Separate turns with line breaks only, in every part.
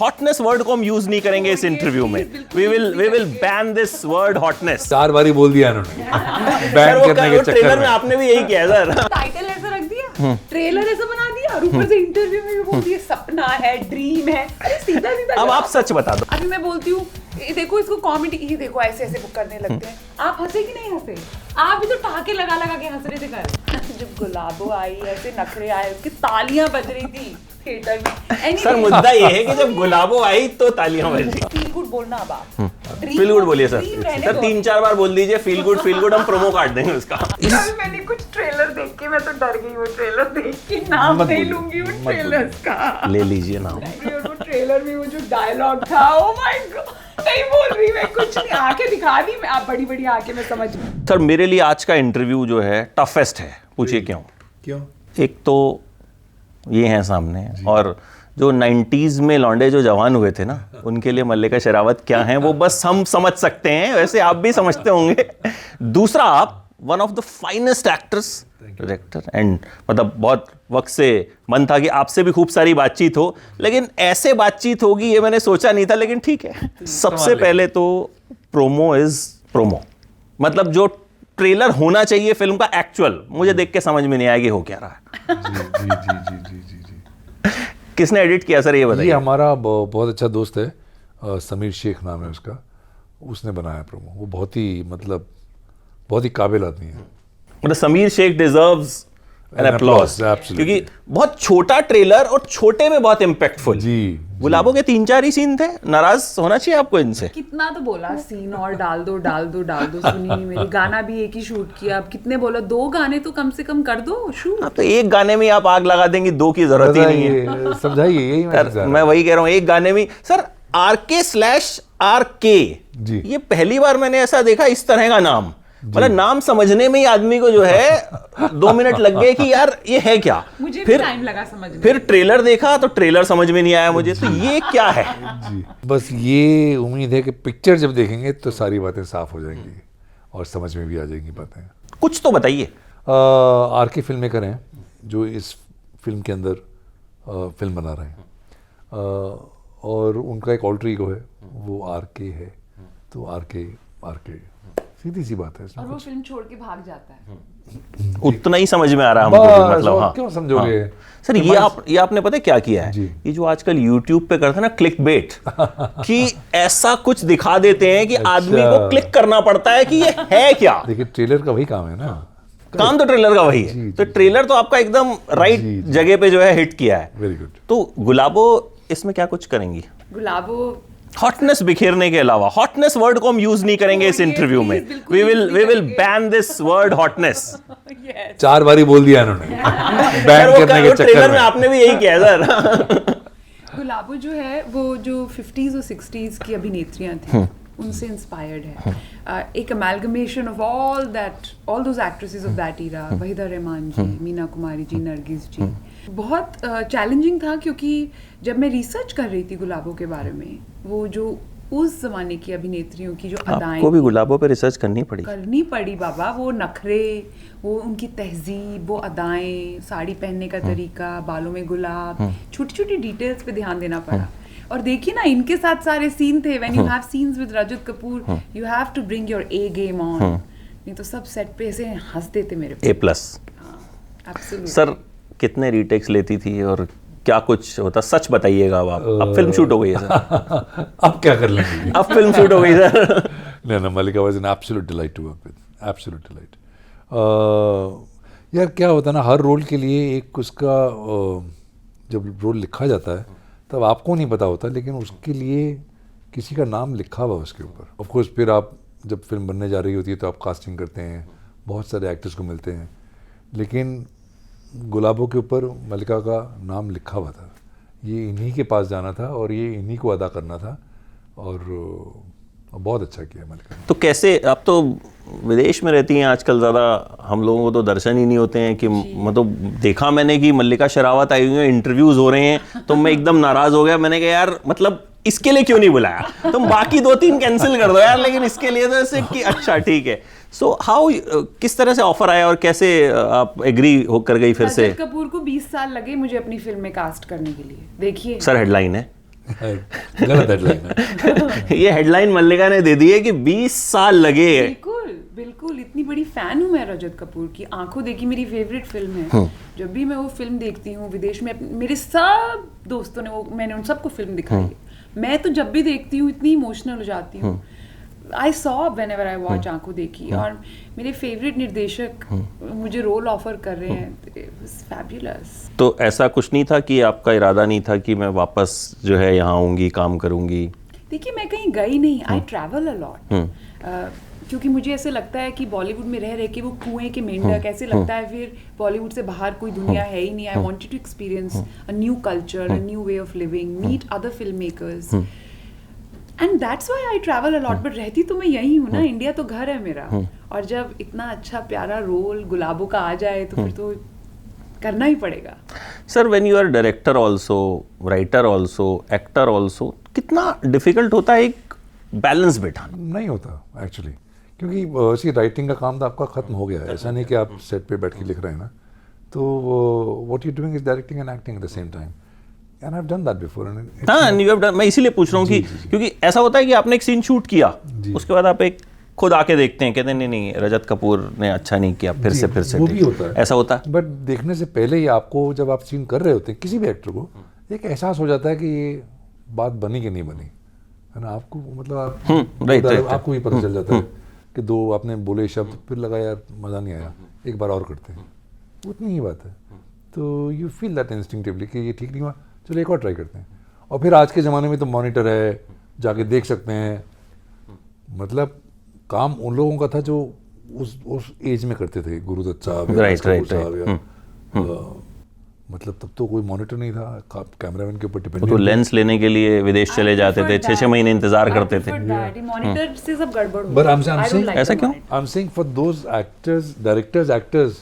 Hotness word को हम use नहीं करेंगे इस इंटरव्यू में. We will ban this word hotness.
4 बार ही बोल दिया इन्होंने बैन करने के चक्कर
ट्रेलर में आपने भी यही किया सर.
टाइटल ऐसा रख दिया, ट्रेलर ऐसा बना दिया और ऊपर से इंटरव्यू में भी बोल दिया सपना है, ड्रीम है. अरे सीधा सीधा.
अब आप सच बता दो.
अभी मैं बोलती हूँ ये देखो इसको कॉमेडी, ये देखो ऐसे ऐसे बुक करने लगते हैं. आप हंसे कि नहीं हंसे? आप भी तो टाके लगा लगा के हंस रहे थे घर. जब गुलाबो आई ऐसे नखरे आए, उसकी तालियां बज रही थी थिएटर में.
सर मुद्दा ये है कि जब गुलाबो आई तो तालियां बज रही.
फील गुड बोलना अब आप.
फील गुड बोलिए सर. सर 3-4 बार बोल दीजिए फील गुड हम प्रोमो काट देंगे उसका.
अभी मैंने कुछ ट्रेलर देख के मैं तो डर गई. वो ट्रेलर देख के नाम नहीं लूंगी उन ट्रेलर्स का.
ले लीजिए नाम.
वो ट्रेलर में वो जो डायलॉग था, ओ माय गॉड. नहीं बोल रही मैं कुछ नहीं, आंखें दिखा दी मैं. आप बड़ी बड़ी आंखें में समझ गई.
सर मेरे लिए आज का इंटरव्यू जो है टफेस्ट है. पूछिए क्यों? एक तो ये हैं सामने, और जो 90s में लौंडे जो जवान हुए थे ना, उनके लिए मल्लिका शेरावत क्या हैं वो बस हम समझ सकते हैं. वैसे आप भी समझते होंगे. दूसरा, आप one of the finest actors, director, and मतलब बहुत वक्त से मन था कि आपसे भी खूब सारी बातचीत हो, लेकिन ऐसे बातचीत होगी ये मैंने सोचा नहीं था. लेकिन ठीक है. सबसे पहले तो प्रोमो इज प्रोमो. मतलब जो ट्रेलर होना चाहिए फिल्म का एक्चुअल, मुझे देख के समझ में नहीं आएगी हो क्या रहा है.
जी.
किसने एडिट किया सर ये बताइए?
ये हमारा बहुत अच्छा दोस्त है, समीर शेख नाम है उसका. उसने बनाया प्रोमो. वो बहुत ही काबिल आदमी है.
मतलब Sameer Shaikh deserves an applause, क्योंकि बहुत छोटा ट्रेलर और छोटे में बहुत इम्पैक्टफुल.
जी.
गुलाबो के 3-4 ही सीन थे. नाराज होना चाहिए आपको इनसे.
कितना तो बोला सीन और डाल दो. सुनी नहीं मेरी. गाना भी एक ही शूट किया. अब कितने बोला, 2 गाने तो कम से कम कर दो शूट.
आप तो एक गाने में आप आग लगा देंगे, 2 की जरूरत ही नहीं है.
समझाइए. यही
मैं वही कह रहा हूँ. एक गाने में सर RK/RK, ये पहली बार मैंने ऐसा देखा इस तरह का नाम. मतलब नाम समझने में ही आदमी को जो है 2 मिनट लग गए कि यार ये है क्या.
मुझे
फिर
टाइम लगा समझने.
फिर ट्रेलर देखा तो ट्रेलर समझ में नहीं आया मुझे. तो ये क्या है?
जी. बस ये उम्मीद है कि पिक्चर जब देखेंगे तो सारी बातें साफ हो जाएंगी और समझ में भी आ जाएंगी बातें.
कुछ तो बताइए.
RK फिल्म मेकर हैं जो इस फिल्म के अंदर फिल्म बना रहे हैं, और उनका एक ऑल्टर ईगो है, वो RK है. तो RK सीधी सी बात है.
और वो फिल्म छोड़ के भाग जाता है.
उतना ही समझ में आ रहा है हमको. मतलब हाँ.
क्यों समझोगे?
सर ये आपने पता है क्या किया है? ये जो आजकल YouTube पे करते हैं ना क्लिक बेट, कि ऐसा कुछ दिखा देते हैं कि आदमी को क्लिक करना पड़ता है कि ये है क्या.
देखिए ट्रेलर का वही काम है ना.
काम तो ट्रेलर का वही है. तो ट्रेलर तो आपका एकदम राइट जगह पे जो है हिट किया है.
Very good.
तो गुलाबो इसमें क्या कुछ करेंगी?
गुलाबो
हॉटनेस बिखेरने के अलावा, हॉटनेस वर्ड को हम यूज नहीं करेंगे इस इंटरव्यू में. We will ban this word hotness.
4 बार ही बोल दिया इन्होंने बैन करने के चक्कर में.
आपने भी यही किया सर.
गुलाबो जो है वो जो 50s और 60s की अभिनेत्रियां थी उनसे इंस्पायर्ड है. एक amalgamation of all those actresses of that era. Waheeda Rehman ji, Meena Kumari ji, Nargis ji. बहुत चैलेंजिंग था क्योंकि जब मैं रिसर्च कर रही थी गुलाबो के बारे में, वो जो उस जमाने की अभिनेत्रियों की जो अदाएं,
आपको भी गुलाबो पे रिसर्च करनी पड़ी
बाबा. वो नखरे, वो उनकी तहजीब, वो अदाएं, साड़ी पहनने का तरीका, बालों में गुलाब, छोटी छोटी डिटेल्स पे ध्यान देना पड़ा. और देखिए ना, इनके साथ सारे सीन थे. When you have scenes with Rajat Kapoor, you have to bring your A game on. नहीं तो सब सेट पे ऐसे हंस देते मेरे पे.
A+.
एब्सोल्युटली.
सर कितने रीटेक्स लेती थी और क्या कुछ होता? सच बताइएगा. अब फिल्म शूट हो गई है सर.
अब क्या कर लेंगे?
अब फिल्म शूट हो गई सर.
नहीं, Mallika was an absolute delight to work with. Absolute delight. यार क्या होता है ना, हर रोल के लिए एक उसका जब रोल लिखा जाता है तब आपको नहीं पता होता, लेकिन उसके लिए किसी का नाम लिखा हुआ उसके ऊपर. ऑफ कोर्स फिर आप जब फिल्म बनने जा रही होती है तो आप कास्टिंग करते हैं, बहुत सारे एक्टर्स को मिलते हैं, लेकिन गुलाबो के ऊपर मल्लिका का नाम लिखा हुआ था. ये इन्हीं के पास जाना था और ये इन्हीं को अदा करना था, और बहुत अच्छा किया मल्लिका.
तो कैसे, आप तो विदेश में रहती हैं आजकल, ज़्यादा हम लोगों को तो दर्शन ही नहीं होते हैं कि मतलब देखा मैंने कि मल्लिका शेरावत आई हुई है, इंटरव्यूज़ हो रहे हैं, तो मैं एकदम नाराज़ हो गया. मैंने कहा यार मतलब इसके लिए क्यों नहीं बुलाया, तुम बाकी 2-3 कैंसिल कर दो यार, लेकिन इसके लिए तो ऐसे कि अच्छा ठीक है. सो हाउ, किस तरह से ऑफर आया और कैसे आप एग्री होकर गई फिर से?
रजत कपूर को 20 साल लगे मुझे अपनी फिल्म में कास्ट करने के लिए. देखिए
सर हेडलाइन है.
गलत हेडलाइन है।
ये हेडलाइन मल्लिका ने दे दी है कि 20 साल लगे।
बिल्कुल बिल्कुल, इतनी बड़ी फैन हूँ मैं रजत कपूर की। आंखों देखी मेरी फेवरेट फिल्म है। जब भी मैं वो फिल्म देखती हूँ विदेश में, मेरे सब दोस्तों ने मैंने उन सबको फिल्म दिखाई है। मैं तो जब भी देखती हूँ इतनी इमोशनल हो जाती हूँ। I saw whenever I watch आंखों देखी, और मेरे फेवरेट निर्देशक मुझे रोल ऑफर कर रहे हैं। फैबुलस।
तो ऐसा कुछ नहीं था कि आपका इरादा नहीं था कि मैं वापस जो है यहाँ आऊँगी, काम करूँगी?
देखिए मैं कहीं गई नहीं, आई ट्रैवल अ लॉट, क्योंकि मुझे ऐसे लगता है कि बॉलीवुड में रह के वो कुएं के मेंढक, ऐसे लगता है फिर बॉलीवुड से बाहर कोई दुनिया है ही नहीं। I wanted to experience a new culture, a new way of living, meet other film makers, and that's why I travel a lot. But रहती तो मैं यही हूँ ना, इंडिया तो घर है मेरा। और जब इतना अच्छा प्यारा रोल गुलाबों का आ जाए तो फिर तो करना ही पड़ेगा।
Sir, when you are director also, writer also, actor also, कितना डिफिकल्ट होता है एक बैलेंस बैठाना?
नहीं होता एक्चुअली, क्योंकि ऐसी राइटिंग का काम तो आपका खत्म हो गया है। ऐसा नहीं कि आप सेट पे बैठ के लिख रहे हैं ना, तो what you doing is directing and acting at the same time, and I have done that before.
हाँ, यू हैव डन। मैं इसीलिए पूछ रहा हूँ कि क्योंकि ऐसा होता है कि आपने एक सीन शूट किया, उसके बाद आप एक खुद आके देखते हैं, कहते हैं नहीं रजत कपूर ने अच्छा नहीं किया, फिर से
वो भी होता है,
ऐसा होता है।
बट देखने से पहले ही आपको, जब आप सीन कर रहे होते हैं किसी भी एक्टर को, एक एहसास हो जाता है कि ये बात बनी कि नहीं बनी, है ना। आपको मतलब आपको भी पता चल जाता है कि दो आपने बोले शब्द, फिर लगा यार मज़ा नहीं आया, एक बार और करते हैं, उतनी ही बात है। तो यू फील दैट इंस्टिंक्टिवली कि ये ठीक नहीं हुआ, चलो एक और ट्राई करते हैं। और फिर आज के ज़माने में तो मॉनिटर है, जाके देख सकते हैं। मतलब काम उन लोगों का था जो उस एज में करते थे, गुरुदत्त साहब, मतलब तब तो कोई मॉनिटर नहीं था, कैमरामैन के ऊपर डिपेंड।
तो लेंस लेने के लिए विदेश चले जाते थे, 6-6 महीने इंतजार करते थे।
मॉनिटर से सब गड़बड़ हो।
But I'm saying
ऐसा क्यों?
I'm saying for those actors, actors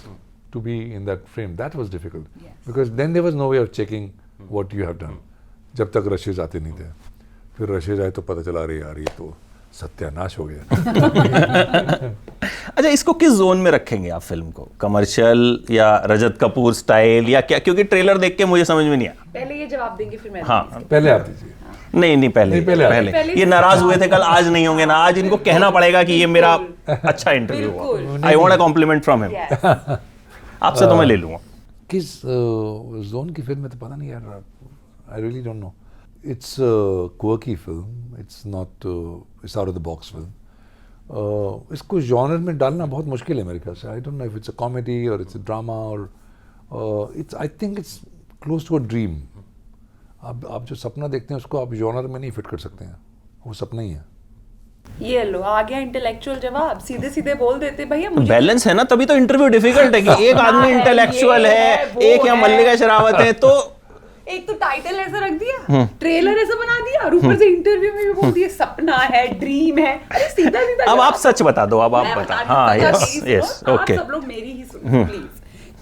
to be in that frame, that was difficult.
Yes.
Because then there was no way of checking what you have done. जब तक rushes आते नहीं थे, फिर rushes आए तो पता चला रही यार ये तो सत्यानाश हो गया।
अच्छा, इसको किस जोन में रखेंगे आप फिल्म को? कमर्शियल या रजत कपूर स्टाइल या क्या? क्योंकि ट्रेलर देख के मुझे समझ में नहीं आया।
पहले ये जवाब देंगे फिर मैं।
हाँ,
पहले आप दीजिए।
नहीं पहले ये नाराज हुए थे कल, आज नहीं होंगे ना। आज इनको कहना पड़ेगा कि ये मेरा अच्छा इंटरव्यू हुआ। I want a compliment from him. आपसे तो मैं ले लूंगा।
किस जोन की फिल्म है तो पता नहीं यार, I really don't know. It's quirky film, it's not, it's out of the box film. इसको जॉनर में डालना बहुत मुश्किल है मेरे ख्याल से। I don't know if it's a comedy और इट्स अ ड्रामा, और it's, I think it's close to a dream. आप जो सपना देखते हैं उसको आप जॉनर में नहीं फिट कर सकते हैं, वो सपना ही है।
ये लो आ गया इंटेलेक्चुअल जवाब, सीधे सीधे बोल देते भैया। मुझे
बैलेंस है ना, तभी तो इंटरव्यू डिफिकल्ट है कि एक आदमी इंटेलेक्चुअल है, एक यहाँ मल्लिका शेरावत है। तो
एक तो टाइटल ऐसा रख दिया, ट्रेलर ऐसा बना दिया, और ऊपर से इंटरव्यू में भी बोल दिया सपना है, ड्रीम है। अरे सीधा सीधा।
अब आप सच बता दो, अब आप बता। हाँ, यस, ओके।
सब लोग मेरी ही सुनो प्लीज।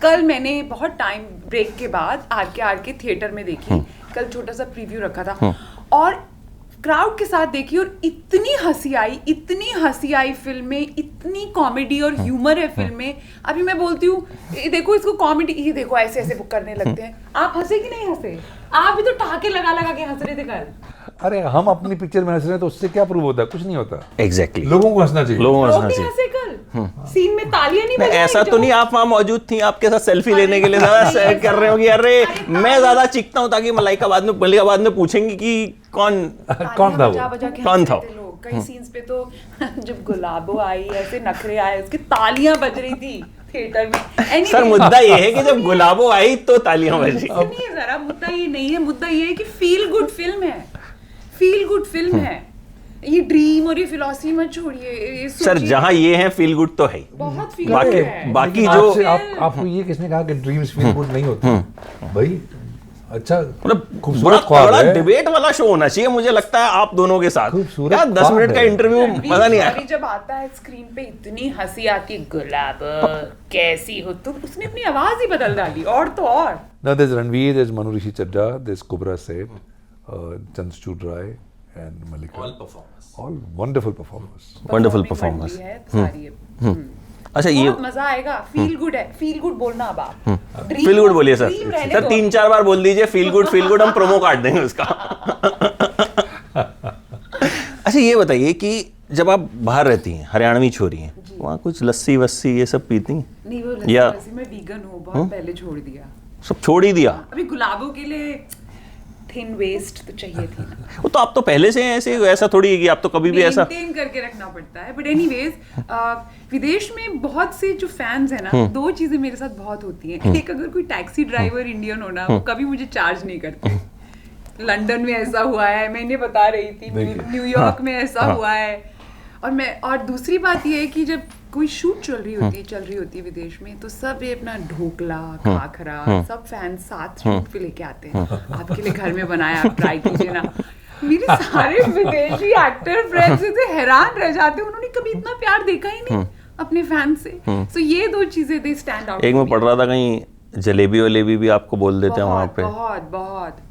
कल मैंने बहुत टाइम ब्रेक के बाद आर के थिएटर में देखी। कल छोटा सा प्रीव्यू रखा था और क्राउड के साथ देखी, और इतनी हंसी आई फिल्म में, इतनी कॉमेडी और ह्यूमर है फिल्म में। अभी मैं बोलती हूँ देखो इसको कॉमेडी, ये देखो ऐसे ऐसे बुक करने लगते हैं। आप हंसे कि नहीं हंसे? आप भी तो ठहाके लगा के हंस रहे थे कल।
अरे हम अपनी पिक्चर में हंस रहे हैं तो उससे क्या प्रूव होता है? कुछ नहीं होता।
एग्जैक्टली,
लोगों को हंसना चाहिए।
लोगों को हंसना
लोग
चाहिए।
हंसे कल सीन में तालियां नहीं बजाई।
ऐसा तो नहीं आप वहां मौजूद थी, आपके साथ सेल्फी लेने के लिए ज्यादा कर रहे हो कि अरे मैं ज्यादा चीखता हूँ ताकि मल्लिका बाद में पूछेंगी कि कौन
था वो?
कौन था?
कई सीन्स पे तो जब गुलाबो आई, ऐसे नखरे आए, उसकी तालियां बज रही थी थिएटर में।
सर मुद्दा ये है कि जब गुलाबो आई तो तालियां बजी।
नहीं जरा मुद्दा ये नहीं है, मुद्दा ये है कि फील गुड फिल्म है। ये ड्रीम और ये फिलॉसफी मत छोड़िए
सर। जहाँ ये है फील गुड तो है ही,
बहुत फील गुड है।
बाकी जो
आपको ये किसने कहा कि ड्रीम्स फील गुड नहीं होते भाई? अच्छा,
मतलब
खूबसूरत
बड़ा डिबेट वाला शो होना चाहिए मुझे लगता है आप दोनों के साथ। यार 10 मिनट का इंटरव्यू मजा नहीं आया।
जब आता है स्क्रीन पे इतनी हंसी आती, गुलाब कैसी हो तुम, उसने अपनी आवाज ही बदल डाली। और तो और
now there's Ranveer, there's Manu Rishi Chadha, there's Kubra Seth, Chandrachud Rai and Mallika. All wonderful performers.
अच्छा, ये
मजा आएगा। फील गुड है, फील गुड बोलना अब आप।
फील गुड बोलिए सर। 3-4 बार बोल दीजिए फील गुड, हम प्रोमो कार्ड देंगे उसका। अच्छा ये बताइए कि जब आप बाहर रहती हैं, हरियाणवी छोरी हैं, वहाँ कुछ लस्सी वस्सी ये सब पीती हैं?
नहीं वो
या
लस्सी मैं वीगन हूँ, बहुत पहले छोड़ दिया।
सब छोड़ ही दिया?
अभी गुलाबों के लिए थिन वेस्ट तो चाहिए थी ना।
वो तो आप तो पहले से हैं ऐसे, ऐसा थोड़ी है कि आप तो कभी भी ऐसा
मेंटेन करके रखना पड़ता है। बट एनीवेज विदेश में बहुत से जो फैंस हैं ना, दो चीजें मेरे साथ बहुत होती हैं। एक, अगर कोई टैक्सी ड्राइवर इंडियन हो ना, वो कभी मुझे चार्ज नहीं करते। लंदन में ऐसा हुआ है, मैं इन्हें बता रही थी, न्यूयॉर्क में ऐसा हुआ है। और दूसरी बात ये है कि जब कोई शूट चल रही होती है विदेश में, तो सब ये अपना ढोकला, खाखरा, सब फैंस साथ शूट पे लेके आते हैं। आपके लिए घर में बनाया, आप ट्राई कीजिए ना। मेरे सारे विदेशी एक्टर फ्रेंड्स इतने हैरान रह जाते हैं, उन्होंने कभी इतना प्यार देखा ही नहीं अपने फैन से। सो ये दो चीजें दे स्टैंड आउट।
एक मैं पढ़ रहा था कहीं जलेबी वलेबी भी आपको बोल देते हैं वहाँ पे।
बहुत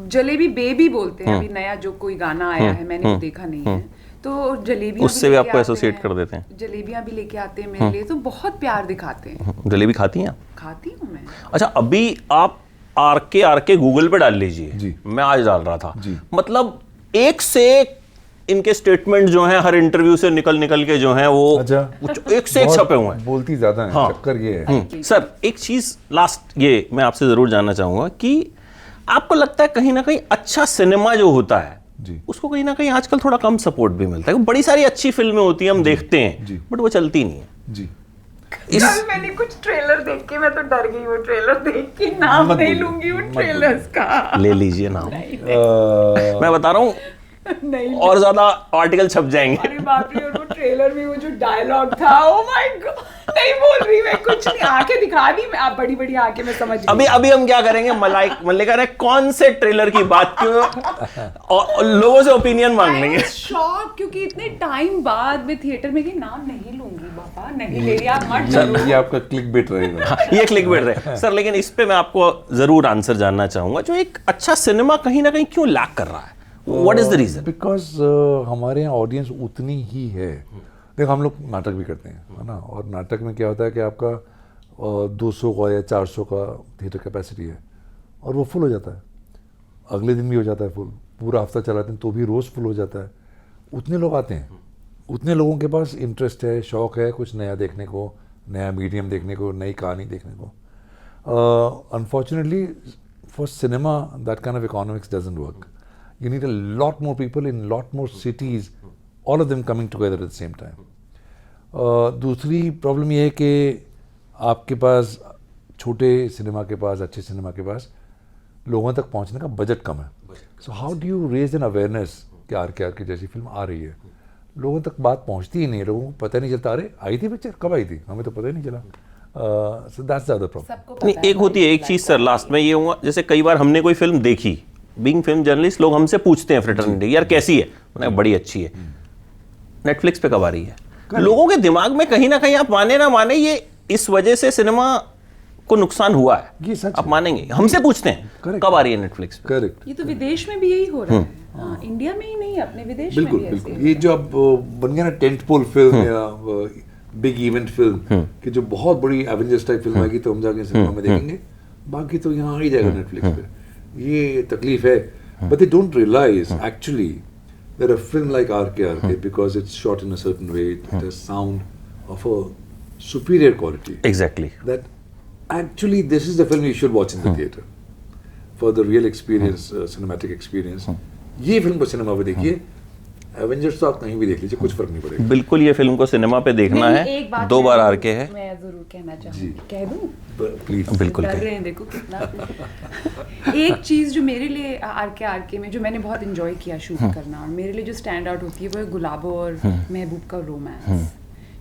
जलेबी बेबी बोलते हैं। अभी नया जो कोई गाना आया है, मैंने वो देखा नहीं है, तो जलेबियां
उससे भी आपको एसोसिएट कर देते हैं।
जलेबियां भी लेके आते हैं मेरे लिए, तो बहुत प्यार दिखाते हैं।
जलेबी खाती हैं?
खाती हूँ मैं।
अच्छा, अभी आप आर के गूगल पे डाल लीजिए
जी।
मैं आज डाल रहा था
जी।
मतलब एक से एक इनके स्टेटमेंट जो हैं हर इंटरव्यू से निकल के जो हैं वो एक से एक छपे हुए हैं।
बोलती ज्यादा है।
हाँ।
चक्कर ये है।
सर एक चीज लास्ट ये मैं आपसे जरूर जानना चाहूंगा कि आपको लगता है कहीं ना कहीं अच्छा सिनेमा जो होता है
जी।
उसको कहीं ना कहीं आजकल थोड़ा कम सपोर्ट भी मिलता है? बड़ी सारी अच्छी फिल्में होती हैं, हम देखते हैं, बट वो चलती नहीं है।
जी।
अभी मैंने कुछ ट्रेलर देख के मैं तो डर गई हूँ। ट्रेलर देख के नाम नहीं लूंगी उन ट्रेलर्स का।
ले लीजिए नाम। मैं बता रहा हूँ
नहीं,
और ज्यादा आर्टिकल छप जाएंगे।
अरे बाप रे, और वो ट्रेलर में वो जो डायलॉग था, ओ माय गॉड, नहीं बोल रही मैं कुछ नहीं। आंखें दिखा दी मैं, आप बड़ी बड़ी आंखें में समझ गई।
अभी हम क्या करेंगे, मल्लिका ने कौन से ट्रेलर की बात क्यों और लोगों से ओपिनियन मांग लेंगे।
शॉक, क्योंकि इतने टाइम बाद मैं थिएटर में गई, नाम नहीं लूंगी बाबा, नहीं ले लिया, मत
सर ये आपका क्लिक बेट रहेगा।
ये क्लिकबेट रहे सर, लेकिन इस पे मैं आपको जरूर आंसर जानना चाहूंगा, जो एक अच्छा सिनेमा कहीं ना कहीं क्यों लैक कर रहा है? What is the reason?
Because हमारे यहाँ ऑडियंस उतनी ही है। देखो हम लोग नाटक भी करते हैं, है ना, और नाटक में क्या होता है कि आपका 200 का या 400 का थिएटर कैपेसिटी है और वो फुल हो जाता है, अगले दिन भी हो जाता है फुल, पूरा हफ्ता चलाते हैं तो भी रोज़ फुल हो जाता है। उतने लोग आते हैं, उतने लोगों के पास इंटरेस्ट है, शौक है कुछ नया देखने को, नया मीडियम देखने को, नई कहानी देखने को। Unfortunately for cinema that kind of economics doesn't work. You need a lot more people in lot more cities, all of them coming together at the same time. दूसरी प्रॉब्लम ये है कि आपके पास छोटे सिनेमा के पास, अच्छे सिनेमा के पास लोगों तक पहुंचने का बजट कम है। So how do you raise an awareness कि आर के जैसी फिल्म आ रही है, लोगों तक बात पहुंचती ही नहीं है, लोगों को पता नहीं चलता। अरे आई थी पिक्चर, कब आई थी, हमें तो पता ही नहीं चला। So that's the other problem.
नहीं, एक होती है एक चीज सर, लास्ट में ये हुआ, जैसे कई बार हमने कोई फिल्म देखी, बीइंग फिल्म जर्नलिस्ट, लोग हमसे पूछते हैं फ्रेटर्निटी, यार कैसी है, मैंने बड़ी अच्छी है, नेटफ्लिक्स पे कब आ रही है। लोगों के दिमाग में कहीं ना कहीं, आप माने ना माने, ये इस वजह से सिनेमा को नुकसान हुआ है।
ये सच
आप
है।
मानेंगे, हमसे पूछते हैं कब आ रही है नेटफ्लिक्स पे।
करेक्ट।
ये तो विदेश में भी यही हो रहा है। हाँ, इंडिया में ही नहीं, अपने विदेश में
बिल्कुल
भी
बिल्कुल।
ऐसे
ये जो अब बन गया ना टेंट पोल फिल्म या बिग इवेंट फिल्म कि जो बहुत बड़ी एवेंजर्स टाइप फिल्म आएगी तो हम जाके सिनेमा में देखेंगे, बाकी तो यहाँ आ ही जाएगा नेटफ्लिक्स पे। ये तकलीफ है। But they don't realise actually that a film like R K. Because it's shot in a certain way, it has sound of a superior quality,
exactly,
that actually this is the film you should watch in the theater for the real experience, cinematic experience. ये film को cinema पे देखिए, Avengers तो आप कहीं भी देख लीजिए, कुछ फर्क नहीं पड़ेगा।
बिल्कुल ये फिल्म को सिनेमा पे देखना है, 2 बार आर के है।
मैं जरूर कहना चाहूंगी, कह दूं?
प्लीज।
बिल्कुल
डर
कहें।
रहे हैं, देखो कितना। एक चीज जो मेरे लिए आर के में जो मैंने बहुत एंजॉय किया शूट करना, और मेरे लिए जो स्टैंड आउट होती है वो है गुलाबो और महबूब का रोमांस,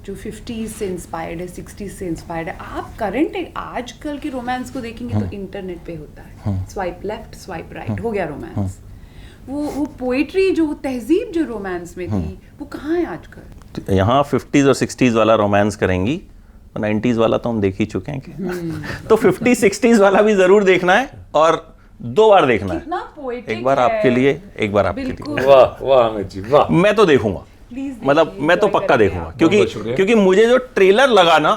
जो 50s से इंस्पायर्ड है, 60s से इंस्पायर्ड है। आप करंट आजकल के रोमांस को देखेंगे तो इंटरनेट पे होता है, स्वाइप लेफ्ट स्वाइप राइट, हो गया रोमांस। वो पोएट्री जो तहजीब जो रोमांस में थी, वो कहाँ है आजकल?
यहाँ 50s और 60s वाला रोमांस करेंगी, 90s वाला तो हम देख ही चुके हैं कि तो 50s 60s वाला भी जरूर देखना है, और 2 बार देखना है।
कितना poetic
एक बार
है।
आपके लिए, एक बार आपके लिए।
बिल्कुल।
वाह वाह अमित जी वाह।
मैं तो देखूंगा,
Please
मतलब
देखिए,
मैं तो
enjoy
पक्का
करेंगे
देखूंगा,
आप।
क्योंकि
बहुत शुक्रिया।
क्योंकि मुझे जो ट्रेलर लगा ना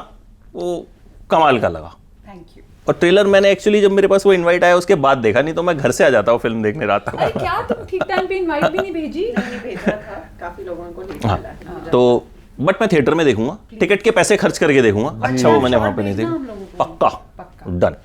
वो कमाल का लगा।
Thank you.
और ट्रेलर मैंने एक्चुअली जब मेरे पास वो इनवाइट आया उसके बाद देखा, नहीं तो मैं घर से आ जाता हूँ फिल्म देखने रात को।
अरे क्या तुम ठीक टाइम पे इनवाइट भी नहीं भेजी?
नहीं भेजा था, काफी लोगों को नहीं मिला।
तो बट मैं थिएटर में देखूंगा, टिकट के पैसे खर्च करके देखूंगा। अच्छा वो मैंने वहां पे नहीं देखा। पक्का डन।